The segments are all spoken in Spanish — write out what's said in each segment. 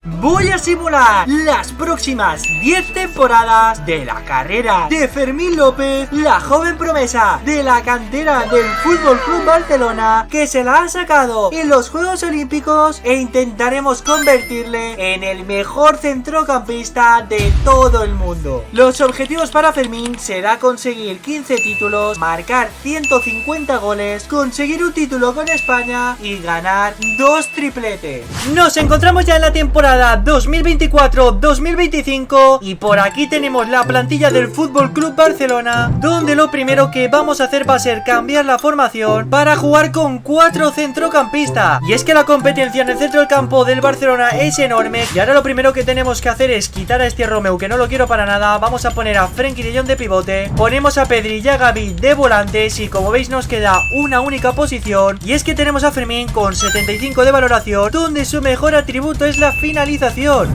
Voy a simular las próximas 10 temporadas de la carrera de Fermín López, la joven promesa de la cantera del Fútbol Club Barcelona, que se la han sacado en los Juegos Olímpicos, e intentaremos convertirle en el mejor centrocampista de todo el mundo. Los objetivos para Fermín será conseguir 15 títulos, marcar 150 goles, conseguir un título con España y ganar 2 tripletes. Nos encontramos ya en la temporada 2024-2025 y por aquí tenemos la plantilla del Fútbol Club Barcelona, donde lo primero que vamos a hacer va a ser cambiar la formación para jugar con 4 centrocampistas. Y es que la competencia en el centro del campo del Barcelona es enorme, y ahora lo primero que tenemos que hacer es quitar a este Romeu, que no lo quiero para nada. Vamos a poner a Frenkie de Jong de pivote, ponemos a Pedri y a Gavi de volantes, y como veis nos queda una única posición, y es que tenemos a Fermín con 75 de valoración, donde su mejor atributo es la finalización.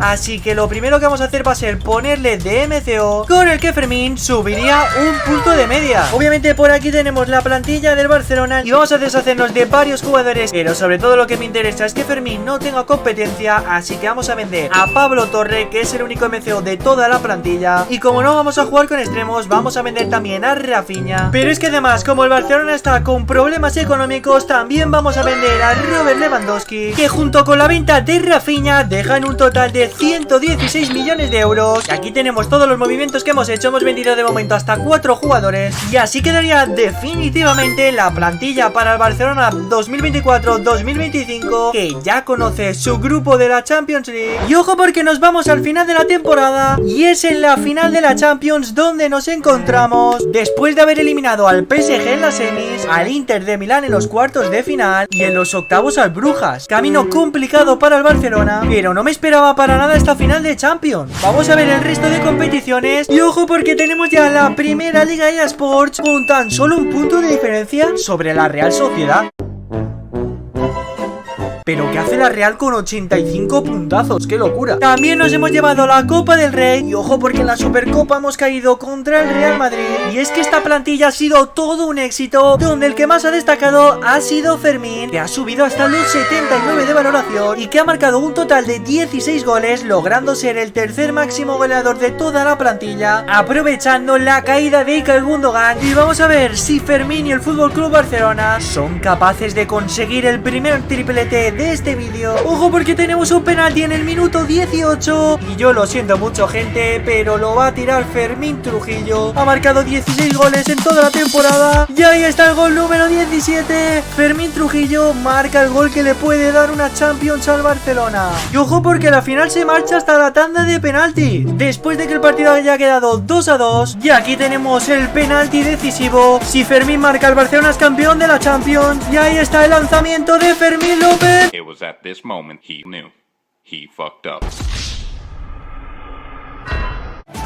Así que lo primero que vamos a hacer va a ser ponerle de MCO, con el que Fermín subiría un punto de media. Obviamente por aquí tenemos la plantilla del Barcelona y vamos a deshacernos de varios jugadores, pero sobre todo lo que me interesa es que Fermín no tenga competencia, así que vamos a vender a Pablo Torre, que es el único MCO de toda la plantilla, y como no vamos a jugar con extremos, vamos a vender también a Rafinha. Pero es que además, como el Barcelona está con problemas económicos, también vamos a vender a Robert Lewandowski, que junto con la venta de Rafinha dejan un total de 116 millones de euros. Y aquí tenemos todos los movimientos que hemos hecho. Hemos vendido de momento hasta 4 jugadores, y así quedaría definitivamente la plantilla para el Barcelona 2024-2025, que ya conoce su grupo de la Champions League. Y ojo, porque nos vamos al final de la temporada, y es en la final de la Champions donde nos encontramos después de haber eliminado al PSG en las semis, al Inter de Milán en los cuartos de final y en los octavos al Brujas. Camino complicado para el Barcelona, pero no me esperaba para nada esta final de Champions. Vamos a ver el resto de competiciones, y ojo, porque tenemos ya la primera Liga eSports con tan solo un punto de diferencia sobre la Real Sociedad. Pero ¿qué hace la Real con 85 puntazos? ¡Qué locura! También nos hemos llevado la Copa del Rey, y ojo, porque en la Supercopa hemos caído contra el Real Madrid. Y es que esta plantilla ha sido todo un éxito, donde el que más ha destacado ha sido Fermín, que ha subido hasta los 79 de valoración y que ha marcado un total de 16 goles, logrando ser el tercer máximo goleador de toda la plantilla, aprovechando la caída de Ilkay Gundogan. Y vamos a ver si Fermín y el FC Barcelona son capaces de conseguir el primer triplete de este vídeo. Ojo, porque tenemos un penalti en el minuto 18, y yo lo siento mucho, gente, pero lo va a tirar Fermín Trujillo. Ha marcado 16 goles en toda la temporada, y ahí está el gol número 17. Fermín Trujillo marca el gol que le puede dar una Champions al Barcelona. Y ojo, porque la final se marcha hasta la tanda de penalti, después de que el partido haya quedado 2-2, y aquí tenemos el penalti decisivo. Si Fermín marca, el Barcelona es campeón de la Champions, y ahí está el lanzamiento de Fermín López. It was at this moment he knew he fucked up.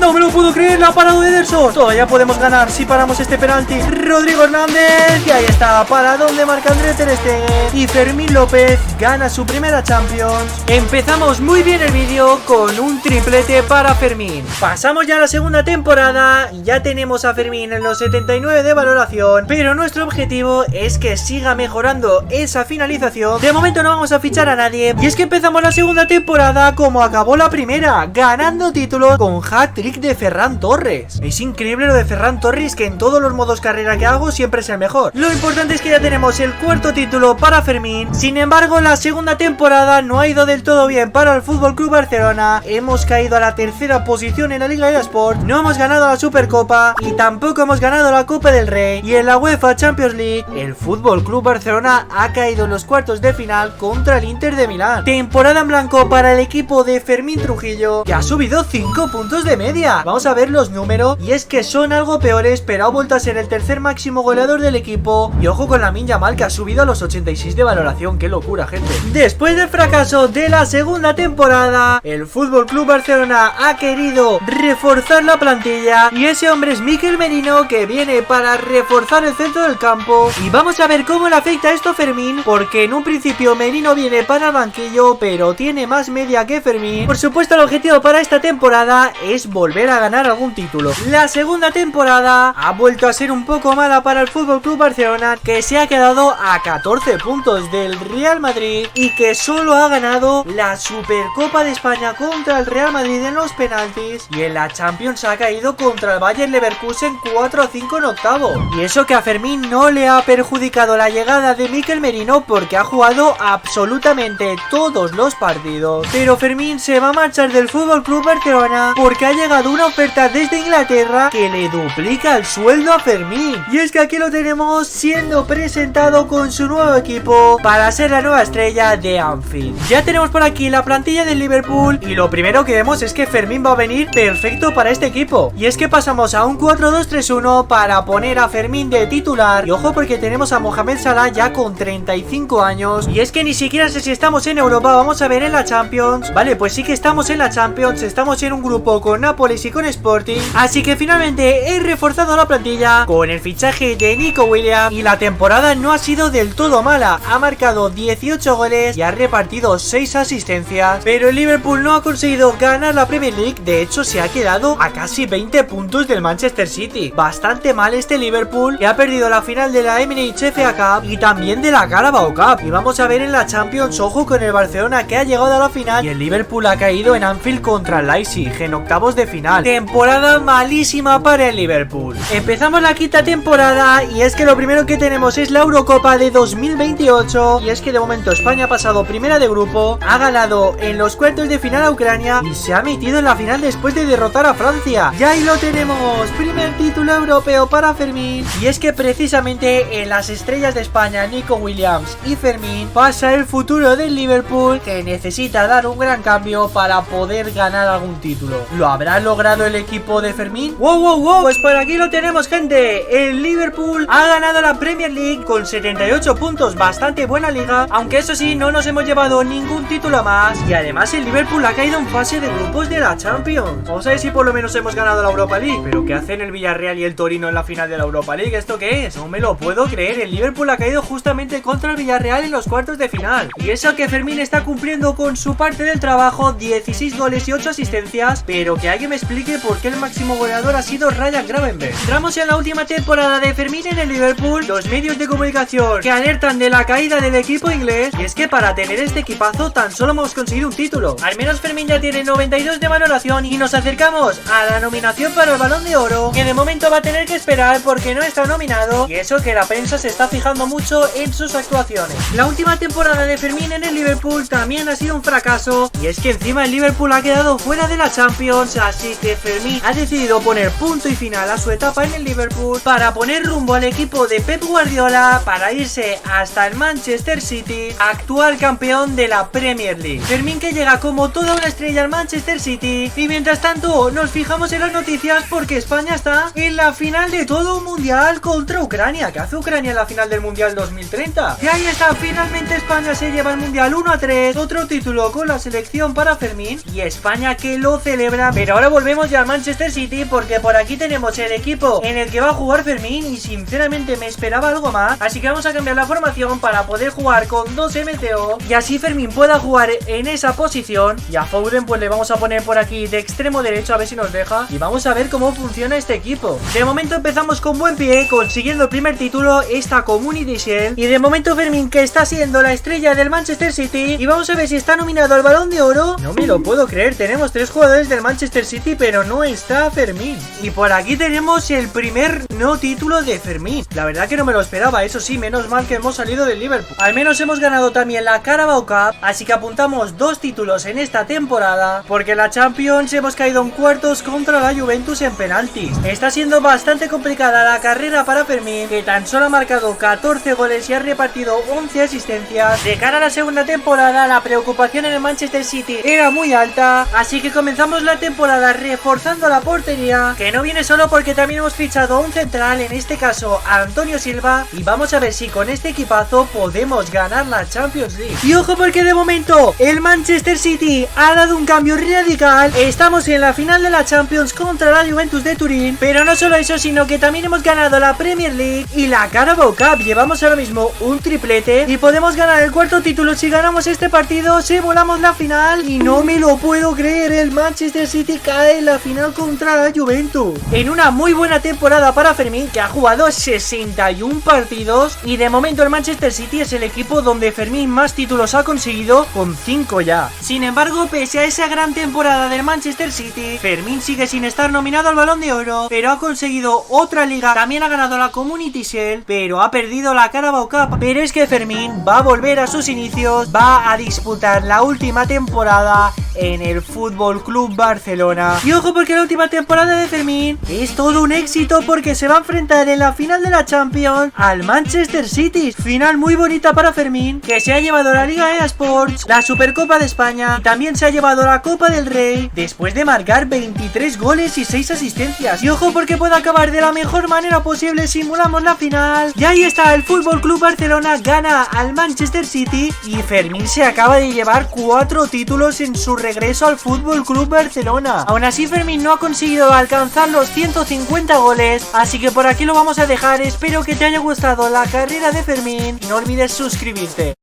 ¡No me lo puedo creer! ¡La ha parado Ederson! Todavía podemos ganar si paramos este penalti. Rodrigo Hernández, y ahí está, paradón de Marc-André ter Stegen, y Fermín López gana su primera Champions. Empezamos muy bien el vídeo con un triplete para Fermín. Pasamos ya a la segunda temporada y ya tenemos a Fermín en los 79 de valoración, pero nuestro objetivo es que siga mejorando esa finalización. De momento no vamos a fichar a nadie, y es que empezamos la segunda temporada como acabó la primera, ganando títulos con hat-trick de Ferran Torres. Es increíble lo de Ferran Torres, que en todos los modos carrera que hago siempre es el mejor. Lo importante es que ya tenemos el cuarto título para Fermín. Sin embargo, la segunda temporada no ha ido del todo bien para el FC Barcelona. Hemos caído a la tercera posición en la Liga eSports, no hemos ganado la Supercopa y tampoco hemos ganado la Copa del Rey. Y en la UEFA Champions League, el FC Barcelona ha caído en los cuartos de final contra el Inter de Milán. Temporada en blanco para el equipo de Fermín Trujillo, que ha subido 5 puntos de media. Vamos a ver los números, y es que son algo peores, pero ha vuelto a ser el tercer máximo goleador del equipo. Y ojo con Lamine Yamal, que ha subido a los 86 de valoración. ¡Qué locura, gente! Después del fracaso de la segunda temporada, el FC Barcelona ha querido reforzar la plantilla, y ese hombre es Mikel Merino, que viene para reforzar el centro del campo. Y vamos a ver cómo le afecta esto a Fermín, porque en un principio Merino viene para el banquillo, pero tiene más media que Fermín. Por supuesto, el objetivo para esta temporada es volver volver a ganar algún título. La segunda temporada ha vuelto a ser un poco mala para el FC Barcelona, que se ha quedado a 14 puntos del Real Madrid y que solo ha ganado la Supercopa de España contra el Real Madrid en los penaltis, y en la Champions ha caído contra el Bayer Leverkusen 4-5 en octavo. Y eso que a Fermín no le ha perjudicado la llegada de Mikel Merino, porque ha jugado absolutamente todos los partidos. Pero Fermín se va a marchar del FC Barcelona porque ha llegado una oferta desde Inglaterra que le duplica el sueldo a Fermín. Y es que aquí lo tenemos siendo presentado con su nuevo equipo para ser la nueva estrella de Anfield. Ya tenemos por aquí la plantilla del Liverpool y lo primero que vemos es que Fermín va a venir perfecto para este equipo. Y es que pasamos a un 4-2-3-1 para poner a Fermín de titular. Y ojo, porque tenemos a Mohamed Salah ya con 35 años. Y es que ni siquiera sé si estamos en Europa, vamos a ver en la Champions. Vale, pues sí que estamos en la Champions, estamos en un grupo con Nápoles y con Sporting. Así que finalmente he reforzado la plantilla con el fichaje de Nico Williams y la temporada no ha sido del todo mala. Ha marcado 18 goles y ha repartido 6 asistencias. Pero el Liverpool no ha conseguido ganar la Premier League, de hecho se ha quedado a casi 20 puntos del Manchester City. Bastante mal este Liverpool, que ha perdido la final de la Emirates FA Cup y también de la Carabao Cup. Y vamos a ver en la Champions, ojo con el Barcelona, que ha llegado a la final, y el Liverpool ha caído en Anfield contra el Leipzig en octavos de final. Temporada malísima para el Liverpool. Empezamos la quinta temporada y es que lo primero que tenemos es la Eurocopa de 2028, y es que de momento España ha pasado primera de grupo, ha ganado en los cuartos de final a Ucrania y se ha metido en la final después de derrotar a Francia. Ya ahí lo tenemos, primer título europeo para Fermín. Y es que precisamente en las estrellas de España, Nico Williams y Fermín, pasa el futuro del Liverpool, que necesita dar un gran cambio para poder ganar algún título. ¿Lo habrá logrado el equipo de Fermín? ¡Wow, wow, wow! Pues por aquí lo tenemos, gente. El Liverpool ha ganado la Premier League con 78 puntos, bastante buena liga, aunque eso sí, no nos hemos llevado ningún título más. Y además el Liverpool ha caído en fase de grupos de la Champions. Vamos a ver si por lo menos hemos ganado la Europa League. ¿Pero qué hacen el Villarreal y el Torino en la final de la Europa League? ¿Esto qué es? No me lo puedo creer. El Liverpool ha caído justamente contra el Villarreal en los cuartos de final. Y eso que Fermín está cumpliendo con su parte del trabajo, 16 goles y 8 asistencias. Pero que alguien me explique por qué el máximo goleador ha sido Ryan Gravenberch. Entramos en la última temporada de Fermín en el Liverpool. Los medios de comunicación que alertan de la caída del equipo inglés. Y es que para tener este equipazo tan solo hemos conseguido un título. Al menos Fermín ya tiene 92 de valoración y nos acercamos a la nominación para el Balón de Oro, que de momento va a tener que esperar porque no está nominado, y eso que la prensa se está fijando mucho en sus actuaciones. La última temporada de Fermín en el Liverpool también ha sido un fracaso, y es que encima el Liverpool ha quedado fuera de la Champions, así que Fermín ha decidido poner punto y final a su etapa en el Liverpool para poner rumbo al equipo de Pep Guardiola para irse hasta el Manchester City, actual campeón de la Premier League. Fermín, que llega como toda una estrella al Manchester City, y mientras tanto nos fijamos en las noticias porque España está en la final de todo un mundial contra Ucrania. ¿Qué hace Ucrania en la final del mundial 2030? Y ahí está, finalmente España se lleva el mundial 1-3, otro título con la selección para Fermín, y España que lo celebra. Pero ahora volvemos ya al Manchester City porque por aquí tenemos el equipo en el que va a jugar Fermín, y sinceramente me esperaba algo más, así que vamos a cambiar la formación para poder jugar con 2 MCO y así Fermín pueda jugar en esa posición. Y a Foden pues le vamos a poner por aquí de extremo derecho, a ver si nos deja, y vamos a ver cómo funciona este equipo. De momento empezamos con buen pie, consiguiendo el primer título, esta Community Shield, y de momento Fermín, que está siendo la estrella del Manchester City, y vamos a ver si está nominado al Balón de Oro. No me lo puedo creer, tenemos 3 jugadores del Manchester City, pero no está Fermín. Y por aquí tenemos el primer no título de Fermín. La verdad que no me lo esperaba, eso sí, menos mal que hemos salido del Liverpool. Al menos hemos ganado también la Carabao Cup, así que apuntamos 2 títulos en esta temporada, porque en la Champions hemos caído en cuartos contra la Juventus en penaltis. Está siendo bastante complicada la carrera para Fermín, que tan solo ha marcado 14 goles y ha repartido 11 asistencias. De cara a la segunda temporada, la preocupación en el Manchester City era muy alta, así que comenzamos la temporada reforzando la portería, que no viene solo porque también hemos fichado a un central, en este caso a Antonio Silva, y vamos a ver si con este equipazo podemos ganar la Champions League. Y ojo, porque de momento el Manchester City ha dado un cambio radical. Estamos en la final de la Champions contra la Juventus de Turín, pero no solo eso, sino que también hemos ganado la Premier League y la Carabao Cup. Llevamos ahora mismo un triplete y podemos ganar el cuarto título si ganamos este partido, si volamos la final. Y no me lo puedo creer, el Manchester City cae cae en la final contra la Juventus. En una muy buena temporada para Fermín, que ha jugado 61 partidos y de momento el Manchester City es el equipo donde Fermín más títulos ha conseguido, con 5 ya. Sin embargo, pese a esa gran temporada del Manchester City, Fermín sigue sin estar nominado al Balón de Oro, pero ha conseguido otra liga, también ha ganado la Community Shield, pero ha perdido la Carabao Cup. Pero es que Fermín va a volver a sus inicios, va a disputar la última temporada en el Fútbol Club Barcelona. Y ojo, porque la última temporada de Fermín es todo un éxito, porque se va a enfrentar en la final de la Champions al Manchester City. Final muy bonita para Fermín, que se ha llevado la Liga EA Sports, la Supercopa de España y también se ha llevado la Copa del Rey, después de marcar 23 goles y 6 asistencias. Y ojo, porque puede acabar de la mejor manera posible. Simulamos la final y ahí está, el Fútbol Club Barcelona gana al Manchester City y Fermín se acaba de llevar 4 títulos en su regreso al Fútbol Club Barcelona. Aún así, Fermín no ha conseguido alcanzar los 150 goles, así que por aquí lo vamos a dejar. Espero que te haya gustado la carrera de Fermín y no olvides suscribirte.